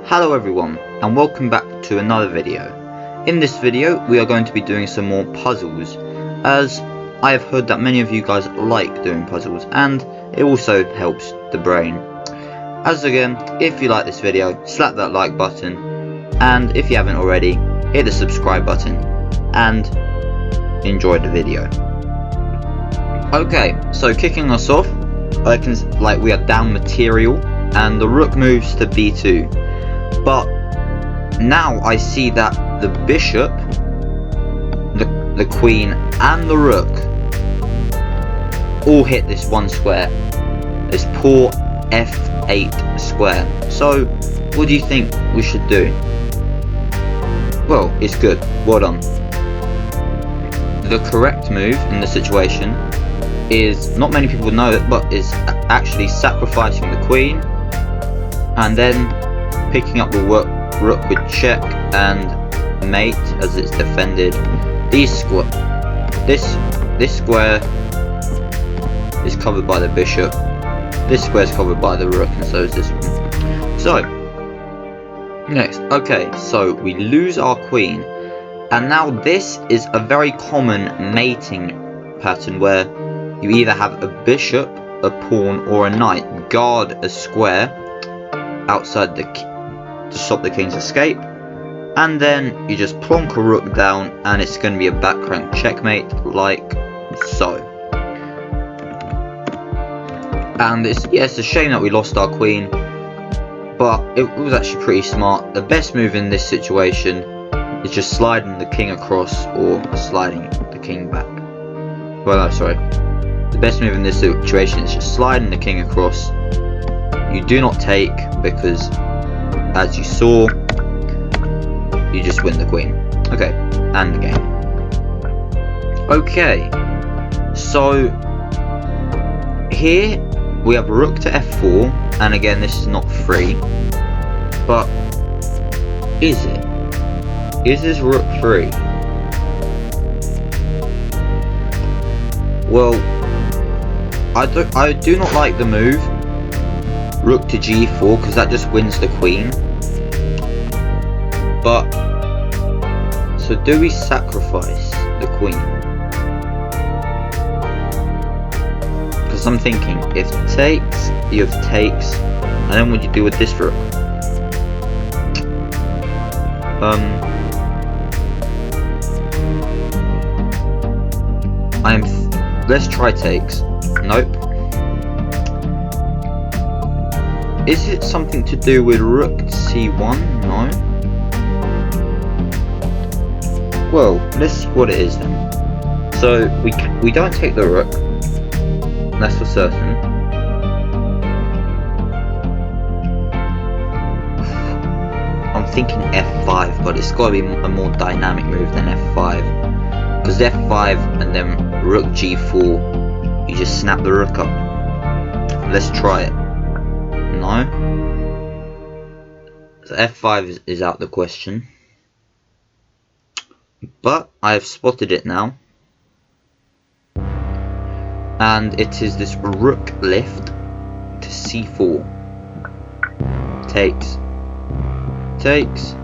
Hello everyone, and welcome back to another video. In this video we are going to be doing some more puzzles, as I have heard that many of you guys like doing puzzles and it also helps the brain. As again, if you like this video, slap that like button, and if you haven't already, hit the subscribe button and enjoy the video. Okay, so kicking us off, we are down material and the rook moves to b2. But now I see that the bishop, the queen and the rook all hit this one square, this poor f8 square. So what do you think we should do? Well, it's good, well done. The correct move in the situation is, not many people know it, but is actually sacrificing the queen and then picking up the rook with check and mate as it's defended. This square is covered by the bishop, this square is covered by the rook, and so is this one. So next, okay, so we lose our queen, and now this is a very common mating pattern where you either have a bishop, a pawn or a knight guard a square outside to stop the king's escape, and then you just plonk a rook down and it's going to be a back rank checkmate like so. And it's a shame that we lost our queen, but it was actually pretty smart. The best move in this situation is just sliding the king across or sliding the king back. Well, no, sorry. The best move in this situation is just sliding the king across. You do not take, because as you saw, you just win the queen. Okay, and the game. Okay, so here we have rook to f4, and again this is not free, but is it? Is this rook free? Well, I do not like the move rook to g4 because that just wins the queen. But so do we sacrifice the queen? Because I'm thinking, if takes, you have takes, and then what do you do with this rook? Let's try takes. Nope. Is it something to do with rook to c1? No. Well, let's see what it is then. So we don't take the rook, that's for certain. I'm thinking f5, but it's got to be a more dynamic move than f5, because f5 and then rook g4, you just snap the rook up. Let's try it. No. So f5 is out the question. But I have spotted it now. And it is this rook lift to c4. Takes. Takes.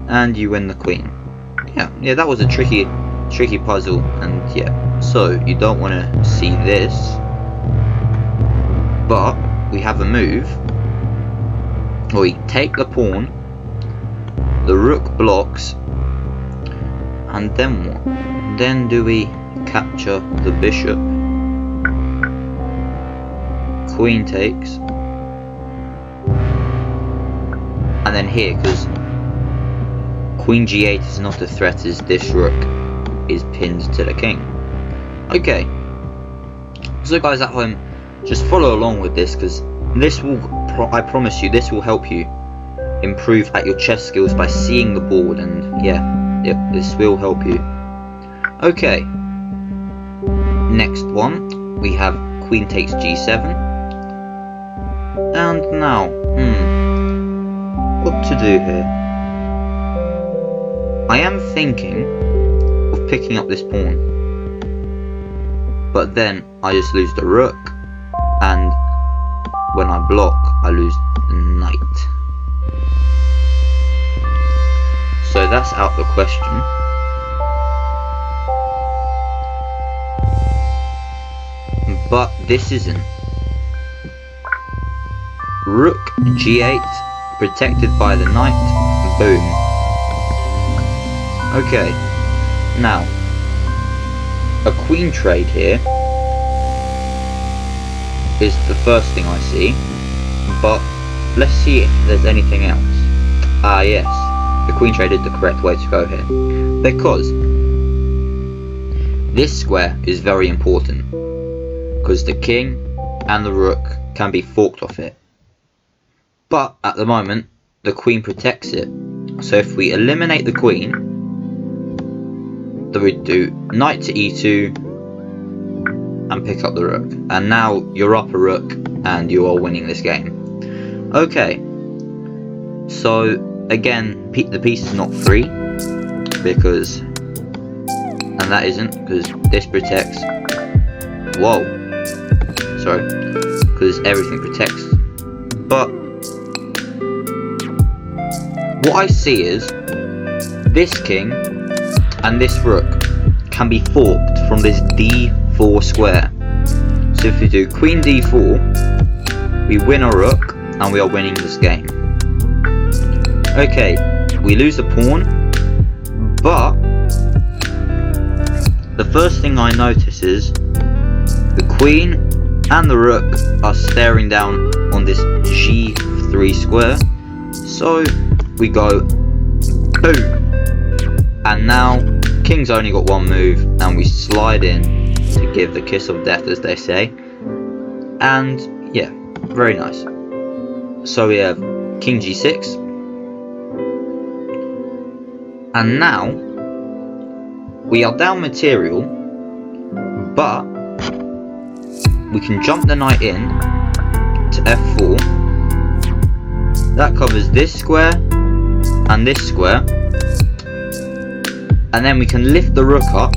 And you win the queen. Yeah, that was a tricky puzzle, and yeah. So you don't want to see this. But we have a move. We take the pawn, the rook blocks, and then what? Then do we capture the bishop? Queen takes, and then here, because queen g8 is not a threat, as this rook is pinned to the king. Okay, so guys at home, just follow along with this, because this will, I promise you, this will help you improve at your chess skills by seeing the board, and yeah, this will help you. Okay, next one, we have queen takes g7, and now, what to do here? I am thinking of picking up this pawn, but then I just lose the rook, and when I block, I lose the knight. So that's out the question. But this isn't. Rook G8, protected by the knight. Boom. Okay. Now, a queen trade here is the first thing I see. But let's see if there's anything else. Ah yes, the queen trade is the correct way to go here. Because this square is very important. Because the king and the rook can be forked off it. But at the moment, the queen protects it. So if we eliminate the queen, then we do knight to e2 and pick up the rook. And now you're up a rook and you are winning this game. Okay, so again, the piece is not free, because, and that isn't, because this protects, whoa, sorry, because everything protects, but what I see is, this king and this rook can be forked from this d4 square. So if we do queen d4, we win a rook, and we are winning this game. Okay, we lose a pawn, but the first thing I notice is the queen and the rook are staring down on this g3 square. So we go boom, and now king's only got one move, and we slide in to give the kiss of death, as they say. And yeah, very nice. So we have king g6, and now we are down material, but we can jump the knight in to f4. That covers this square and this square, and then we can lift the rook up,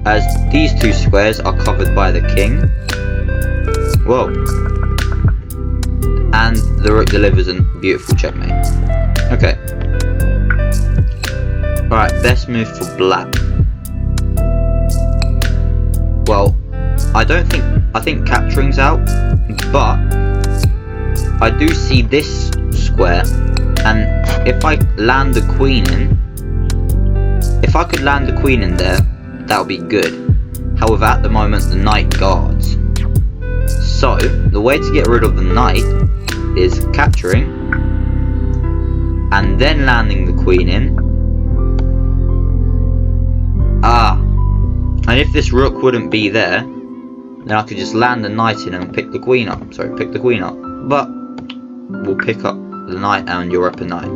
as these two squares are covered by the king. Whoa. And the rook delivers a beautiful checkmate. Okay. Alright, best move for black. Well, I think capturing's out, but I do see this square, and if I land the queen in, if I could land the queen in there, that would be good. However, at the moment the knight guards. So, the way to get rid of the knight is capturing and then landing the queen in. And if this rook wouldn't be there, then I could just land the knight in and pick the queen up. Sorry, pick the queen up. But we'll pick up the knight and you're up a knight.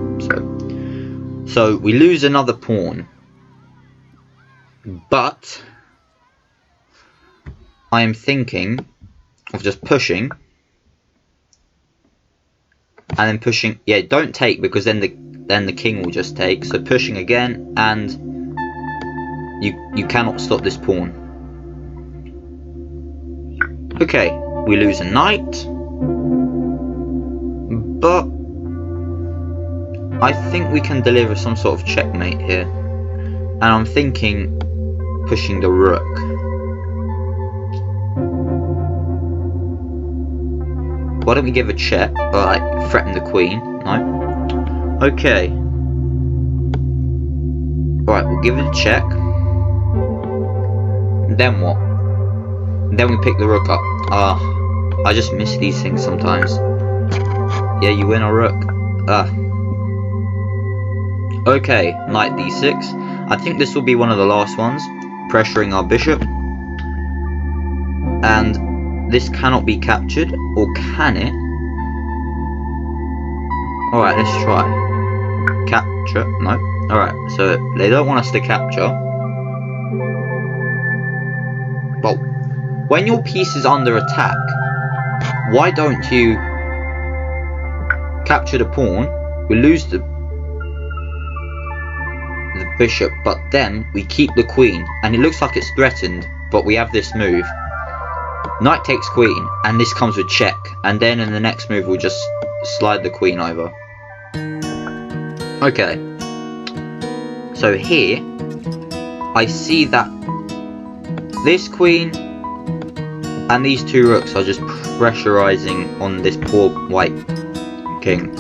So we lose another pawn. But I am thinking of just pushing. And then pushing, yeah, don't take, because then the king will just take. So pushing again, and you cannot stop this pawn. Okay, we lose a knight, but I think we can deliver some sort of checkmate here. And I'm thinking pushing the rook. Why don't we give a check, or like threaten the queen? No? Okay. Right, we'll give it a check. Then what? Then we pick the rook up. I just miss these things sometimes. Yeah, you win a rook. Okay, knight d6. I think this will be one of the last ones, pressuring our bishop. And this cannot be captured, or can it? Alright, let's try. Capture, no. Alright, so they don't want us to capture. Well, when your piece is under attack, why don't you capture the pawn? We lose the bishop, but then we keep the queen, and it looks like it's threatened, but we have this move. Knight takes queen, and this comes with check, and then in the next move we'll just slide the queen over. Okay, So here, I see that this queen and these two rooks are just pressurizing on this poor white king.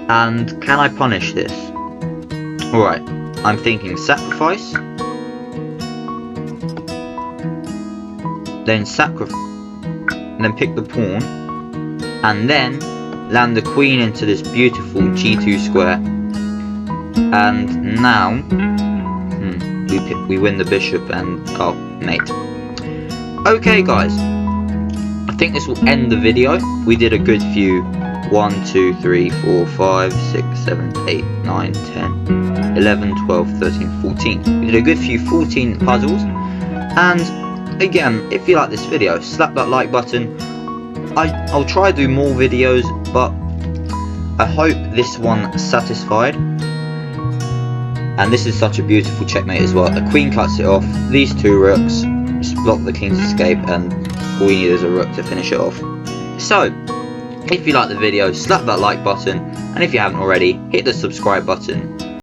And can I punish this? Alright, I'm thinking sacrifice. Then then pick the pawn. And then land the queen into this beautiful g2 square. And now we win the bishop and oh, mate. Okay guys, I think this will end the video. We did a good few 1, 2, 3, 4, 5, 6, 7, 8, 9, 10, 11, 12, 13, 14. We did a good few 14 puzzles. And again, if you like this video, slap that like button. I'll try to do more videos, but I hope this one satisfied. And this is such a beautiful checkmate as well. The queen cuts it off, these two rooks just block the king's escape, and all you need is a rook to finish it off. So, if you like the video, slap that like button, and if you haven't already, hit the subscribe button.